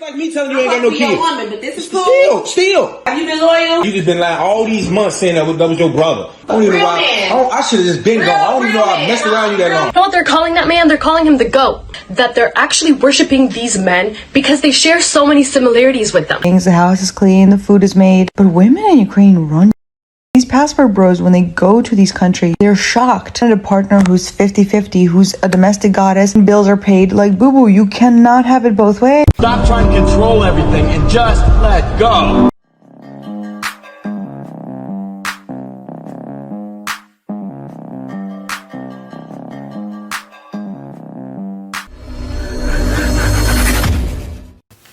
like me telling you ain't got no kids. Woman, but this is cool. Still. Have you been loyal? You just been lying all these months saying that was your brother. I don't even know why. I should have just been gone. I don't even know I messed around you that long. You know what they're calling that man? They're calling him the GOAT. That they're actually worshiping these men because they share so many similarities with them. The house is clean, the food is made, but women in Ukraine run. These passport bros, when they go to these countries, they're shocked. And a partner who's 50-50, who's a domestic goddess, and bills are paid. Like, boo-boo, you cannot have it both ways. Stop trying to control everything and just let go.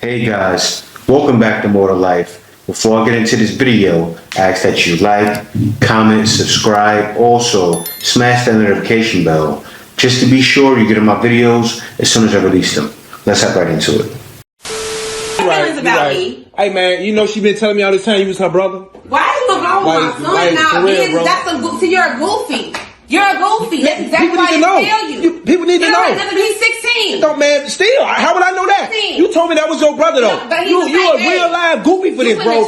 Hey guys, welcome back to More to Life. Before I get into this video, I ask that you like, comment, subscribe, also smash that notification bell just to be sure you get my videos as soon as I release them. Let's hop right into it. Feelings about me. Hey man, you know she been telling me all this time you was her brother. Why are you alone with my son now? Real, That's so you're a goofy. You're a goofy. That's exactly why I tell you. People need to know. He's 16. No, man, still, how would I know that? 16. You told me that was your brother, though. No, you a real live goofy for this, bro.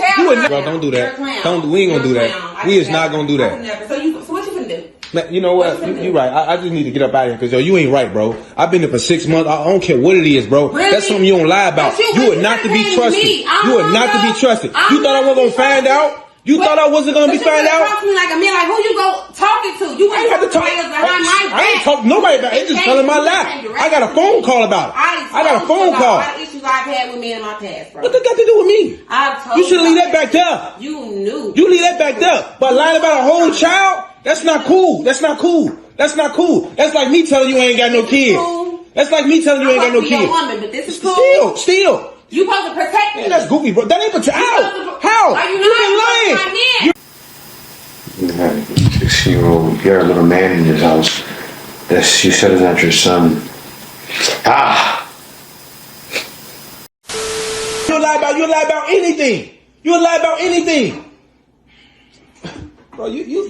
Bro, don't do that. We ain't gonna do that. We is not gonna do that. So what you gonna do? Man, you know what? You right. I just need to get up out of here because you ain't right, bro. I've been there for 6 months. I don't care what it is, bro. Really? That's something you don't lie about. You are not to be trusted. You are not to be trusted. You thought I wasn't gonna find out? You thought I wasn't gonna be found out? Talk to me like a man, like who you go talking to? You ain't have to talk behind my back. I ain't talking to nobody about it. It's just telling my lie. I got a phone call about it. I got a phone call. A lot of issues I've had with men in my past, bro. What that got to do with me? You should leave that back there. You knew. You leave that back there. But lying about a whole child? That's not cool. That's not cool. That's not cool. That's like me telling you I ain't got no kids. That's like me telling you I ain't got no kids. Woman, but this is cool. Still. You supposed to protect me. That's goofy, bro. That ain't protect. How? Are you been lying. 16-year-old, you're a little man in his house. You said it's not your son. You lie about anything. You lie about anything. Bro, you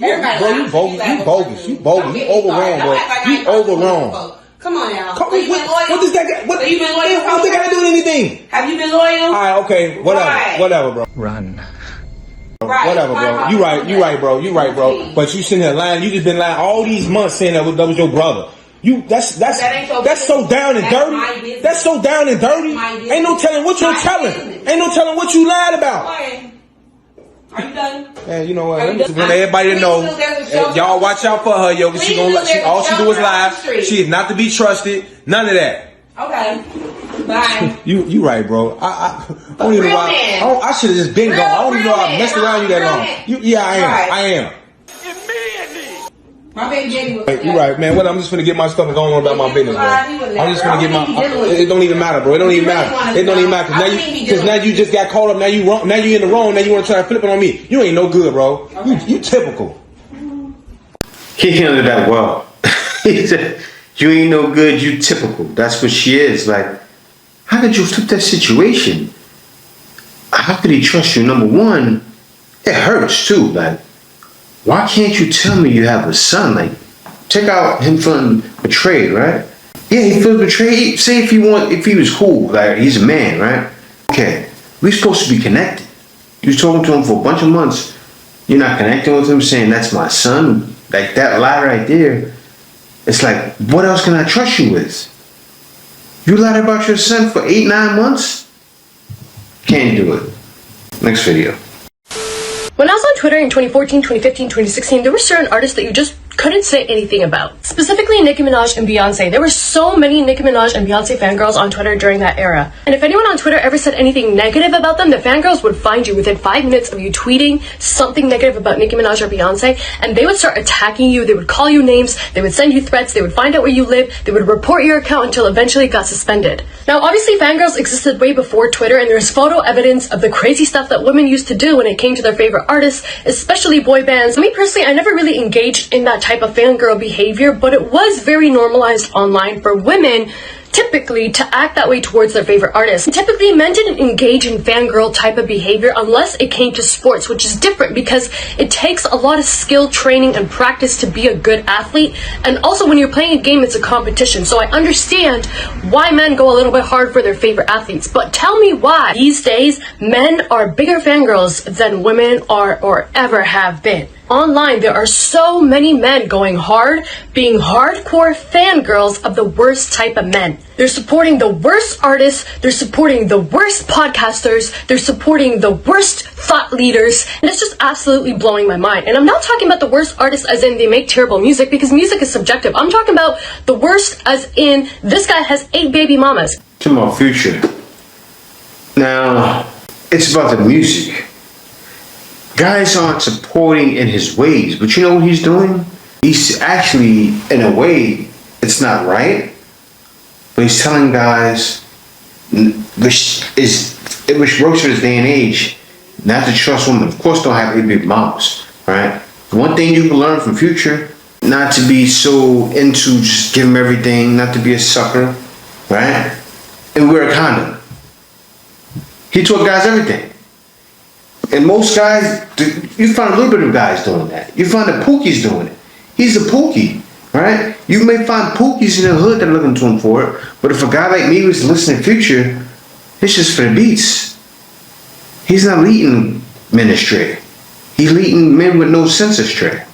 bogus. You overwhelmed, bro. You overwhelmed. Come on now. What does that got? What you been loyal? What they got to do with anything? Have you been loyal? All right, okay, whatever, bro. Run. Right. Whatever, bro. You right, bro. But you sitting here lying. You just been lying all these months saying that was your brother. That's so down and dirty. That's so down and dirty. Ain't no telling what you're telling. Ain't no telling what you lied about. Are you done? Man, you know what? Let me just want everybody to know. Y'all watch out for her, yo. All she do is lie. She is not to be trusted. None of that. Okay. Bye. You right, bro. I don't even know why. I should have just been gone. I don't even know I messed around you that long. I am. Immediately. My baby daddy was. You right, man. Well, I'm just gonna get my stuff and go on about my business, bro. I'm just gonna get my. It don't even matter, bro. It don't even matter. It don't even matter because now you just got caught up. Now you wrong. Now you in the wrong. Now you want to try to flip it on me. You ain't no good, bro. You typical. He handled that well. He said, "You ain't no good. You typical." That's what she is. Like, how could you flip that situation? How could he trust you? Number one, it hurts too. Like, why can't you tell me you have a son? Like, check out him feeling betrayed, right? Yeah, he feels betrayed. Say if he was cool, like he's a man, right? Okay, we're supposed to be connected. You was talking to him for a bunch of months. You're not connecting with him, saying that's my son. Like that lie right there. It's like, what else can I trust you with? You lied about your son for 8-9 months? Can't do it. Next video. When I was on Twitter in 2014, 2015, 2016, there were certain artists that you just couldn't say anything about. Specifically Nicki Minaj and Beyonce. There were so many Nicki Minaj and Beyonce fangirls on Twitter during that era. And if anyone on Twitter ever said anything negative about them, the fangirls would find you within 5 minutes of you tweeting something negative about Nicki Minaj or Beyonce, and they would start attacking you. They would call you names, they would send you threats, they would find out where you live, they would report your account until eventually it got suspended. Now obviously fangirls existed way before Twitter, and there's photo evidence of the crazy stuff that women used to do when it came to their favorite artists, especially boy bands. Me personally, I never really engaged in that type of fangirl behavior, but it was very normalized online for women typically to act that way towards their favorite artist. Typically, men didn't engage in fangirl type of behavior unless it came to sports, which is different because it takes a lot of skill, training, and practice to be a good athlete. And also, when you're playing a game, it's a competition. So I understand why men go a little bit hard for their favorite athletes. But tell me why these days men are bigger fangirls than women are or ever have been. Online, there are so many men going hard, being hardcore fangirls of the worst type of men. They're supporting the worst artists, they're supporting the worst podcasters, they're supporting the worst thought leaders, and it's just absolutely blowing my mind. And I'm not talking about the worst artists as in they make terrible music, because music is subjective. I'm talking about the worst as in this guy has 8 baby mamas. To my future. Now, it's about the music. Guys aren't supporting in his ways, but you know what he's doing? He's actually, in a way, it's not right, but he's telling guys, which works for this day and age, not to trust women. Of course, don't have 8 big mamas, right? One thing you can learn from Future, not to be so into just give him everything, not to be a sucker, right? And wear a condom. He taught guys everything. And most guys, you find a little bit of guys doing that. You find the Pookie's doing it. He's a Pookie, right? You may find Pookies in the hood that are looking to him for it, but if a guy like me was listening to Future, it's just for the beats. He's not leading men astray. He's leading men with no sense astray.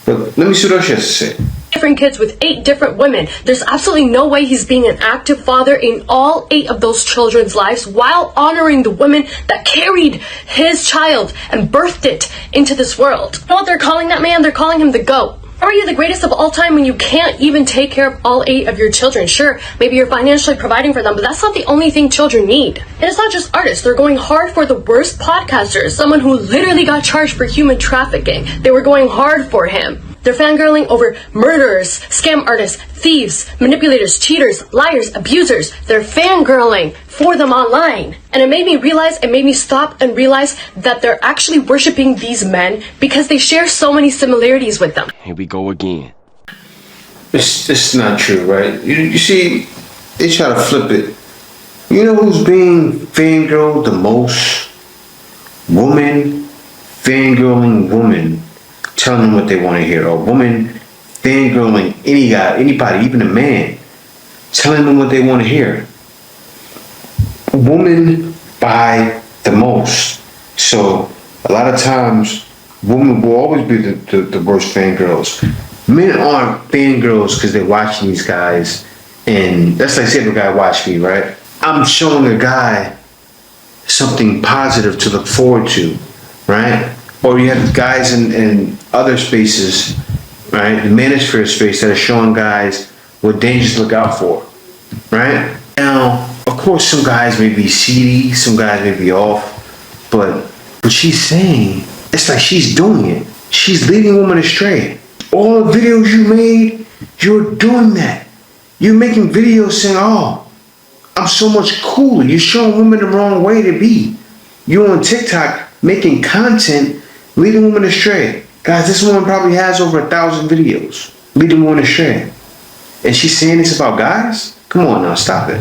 But let me see what else she has to say. Different kids with 8 different women. There's absolutely no way he's being an active father in all 8 of those children's lives while honoring the women that carried his child and birthed it into this world. You know what they're calling that man? They're calling him the GOAT. How are you the greatest of all time when you can't even take care of all 8 of your children? Sure, maybe you're financially providing for them, but that's not the only thing children need. And it's not just artists. They're going hard for the worst podcasters, someone who literally got charged for human trafficking. They were going hard for him. They're fangirling over murderers, scam artists, thieves, manipulators, cheaters, liars, abusers. They're fangirling for them online. And it made me stop and realize that they're actually worshiping these men because they share so many similarities with them. Here we go again. It's not true, right? You see, they try to flip it. You know who's being fangirled the most? Woman fangirling woman. Telling them what they want to hear. A woman fangirling any guy, anybody, even a man, telling them what they want to hear. A woman buy the most. So a lot of times, women will always be the worst fangirls. Men aren't fangirls because they're watching these guys, and that's like saying a guy watch me, right? I'm showing a guy something positive to look forward to, right? Or you have guys in other spaces, right? The manosphere space that are showing guys what dangers to look out for, right? Now, of course, some guys may be seedy, some guys may be off, but what she's saying, it's like she's doing it. She's leading women astray. All the videos you made, you're doing that. You're making videos saying, oh, I'm so much cooler. You're showing women the wrong way to be. You're on TikTok making content leading women astray. Guys, this woman probably has over 1,000 videos leading women astray. And she's saying this about guys? Come on now, stop it.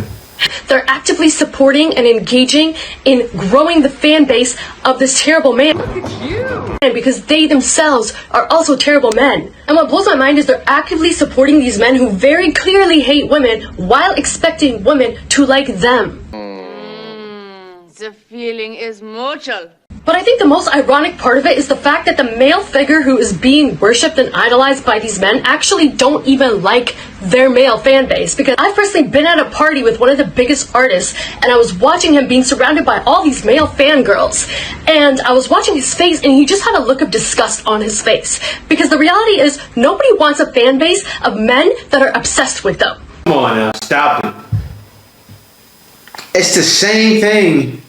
They're actively supporting and engaging in growing the fan base of this terrible man. Look at you! And because they themselves are also terrible men. And what blows my mind is they're actively supporting these men who very clearly hate women while expecting women to like them. The feeling is mutual. But I think the most ironic part of it is the fact that the male figure who is being worshipped and idolized by these men actually don't even like their male fan base. Because I've personally been at a party with one of the biggest artists, and I was watching him being surrounded by all these male fangirls. And I was watching his face, and he just had a look of disgust on his face. Because the reality is, nobody wants a fan base of men that are obsessed with them. Come on now, stop it. It's the same thing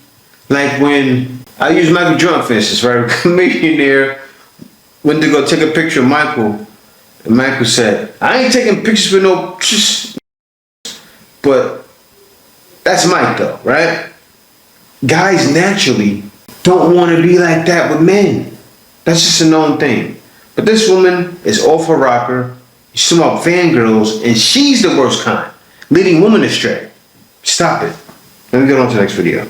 like when I use Michael Jordan for instance, right? A millionaire went to go take a picture of Michael, and Michael said, I ain't taking pictures with no but that's Mike though, right? Guys naturally don't want to be like that with men. That's just a known thing. But this woman is off her rocker. She's talking about fangirls, and she's the worst kind. leading women astray. Stop it. Let me get on to the next video.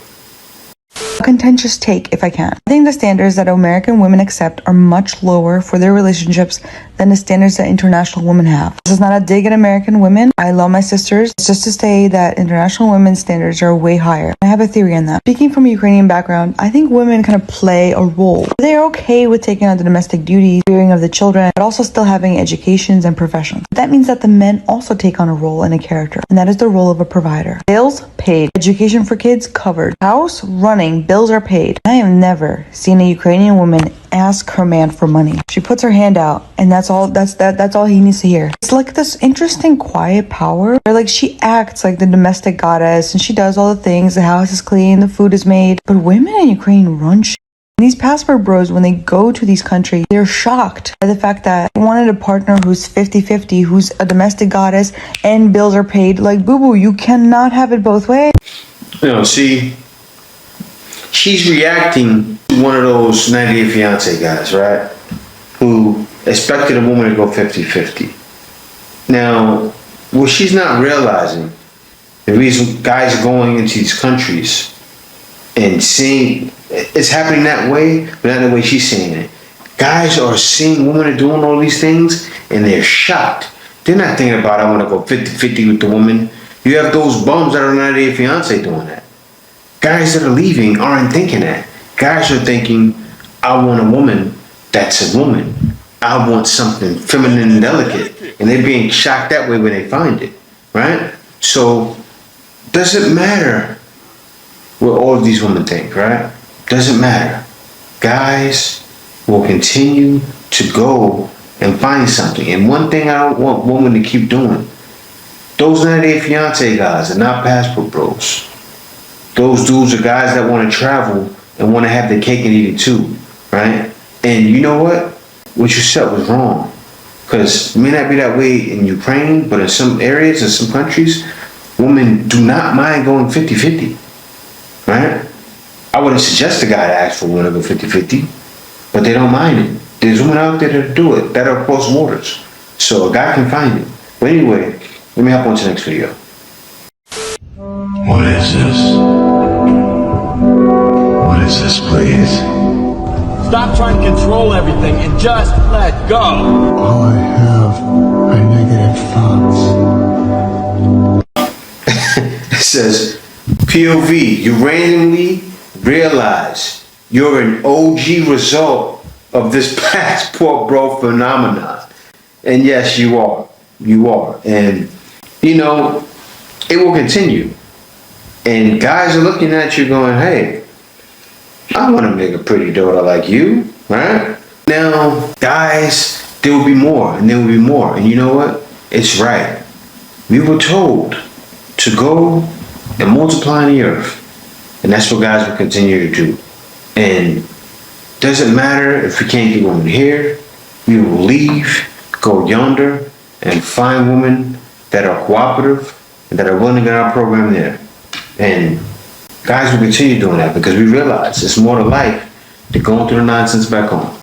Contentious take, if I can. I think the standards that American women accept are much lower for their relationships than the standards that international women have. This is not a dig at American women. I love my sisters. It's just to say that international women's standards are way higher. I have a theory on that. Speaking from a Ukrainian background, I think women kind of play a role. They're okay with taking on the domestic duties, rearing of the children, but also still having educations and professions. That means that the men also take on a role and a character, and that is the role of a provider. Bills paid, education for kids covered, house running, bills are paid. I have never seen a Ukrainian woman ask her man for money. She puts her hand out, and that's all he needs to hear. It's like this interesting quiet power where like she acts like the domestic goddess and she does all the things, the house is clean, the food is made, but women in Ukraine run shit. These passport bros, when they go to these countries, they're shocked by the fact that they wanted a partner who's 50-50, who's a domestic goddess, and bills are paid. Like, boo-boo, you cannot have it both ways. See, she's reacting to one of those 90 Day Fiancé guys, right? Who expected a woman to go 50-50. Now, what she's not realizing, the reason guys are going into these countries and seeing it's happening that way, but not the way she's seeing it. Guys are seeing women are doing all these things and they're shocked. They're not thinking about, I want to go 50-50 with the woman. You have those bums that are 90 Day Fiancé doing that. Guys that are leaving aren't thinking that. Guys are thinking, I want a woman that's a woman. I want something feminine and delicate. And they're being shocked that way when they find it, right? So, doesn't matter what all of these women think, right? Doesn't matter. Guys will continue to go and find something. And one thing I don't want women to keep doing, those 90 Day Fiancé guys are not passport bros. Those dudes are guys that want to travel and want to have their cake and eat it too, right? And you know what? What you said was wrong. Because it may not be that way in Ukraine, but in some areas, in some countries, women do not mind going 50-50, right? I wouldn't suggest a guy to ask for a woman to go 50-50, but they don't mind it. There's women out there that do it, that are across waters. So a guy can find it. But anyway, let me hop on to the next video. What is this? What is this, please? Stop trying to control everything and just let go. All I have are negative thoughts. It says, POV, you randomly realize you're an OG result of this passport bro phenomenon. And yes, you are. You are. And, you know, it will continue. And guys are looking at you going, hey, I want to make a pretty daughter like you, right? Now, guys, there will be more and there will be more. And you know what? It's right. We were told to go and multiply in the earth. And that's what guys will continue to do. And doesn't matter if we can't get women here, we will leave, go yonder, and find women that are cooperative and that are willing to get our program there. And guys will continue doing that because we realize it's more to life than going through the nonsense back home.